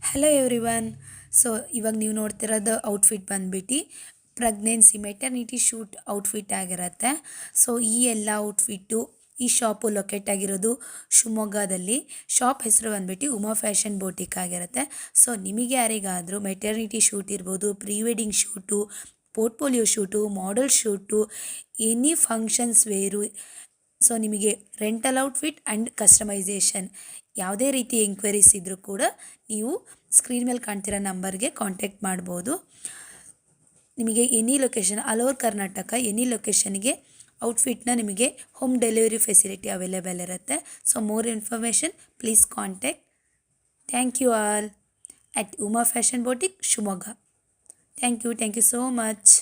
Hello everyone. So ಇವಾಗ ನೀವು ನೋಡ್ತಿರೋದು outfit ಬಂದ್ಬಿಟ್ಟು ಪ್ರೆಗ್ನೆನ್ಸಿ ಮೆಟರ್ನಿಟಿ ಶೂಟ್ ಔಟ್ಫಿಟ್ ಆಗಿರುತ್ತೆ. ಸೊ ಈ ಎಲ್ಲ ಔಟ್ಫಿಟ್ಟು ಈ ಶಾಪು ಲೊಕೇಟ್ ಆಗಿರೋದು ಶಿವಮೊಗ್ಗದಲ್ಲಿ. ಶಾಪ್ ಹೆಸರು ಬಂದ್ಬಿಟ್ಟು ಉಮಾ ಫ್ಯಾಷನ್ ಬೋಟಿಕ್ ಆಗಿರುತ್ತೆ. ಸೊ ನಿಮಗೆ ಯಾರಿಗಾದರೂ ಮೆಟರ್ನಿಟಿ ಶೂಟ್ ಇರ್ಬೋದು, pre wedding shoot, portfolio shoot, model shoot, any functions wear, so ನಿಮಗೆ ರೆಂಟಲ್ ಔಟ್ಫಿಟ್ ಆ್ಯಂಡ್ ಕಸ್ಟಮೈಸೇಷನ್ ಯಾವುದೇ ರೀತಿ ಎಂಕ್ವೈರೀಸ್ ಇದ್ದರೂ ಕೂಡ ನೀವು ಸ್ಕ್ರೀನ್ ಮೇಲೆ ಕಾಣ್ತಿರೋ ನಂಬರ್ಗೆ ಕಾಂಟ್ಯಾಕ್ಟ್ ಮಾಡ್ಬೋದು. ನಿಮಗೆ any location all over Karnataka any ಲೊಕೇಶನ್ಗೆ ಔಟ್ಫಿಟ್ನ ನಿಮಗೆ ಹೋಮ್ ಡೆಲಿವರಿ ಫೆಸಿಲಿಟಿ ಅವೈಲೇಬಲ್ ಇರುತ್ತೆ. So more information please contact. Thank you all at Uma fashion boutique Shivamogga. Thank you so much.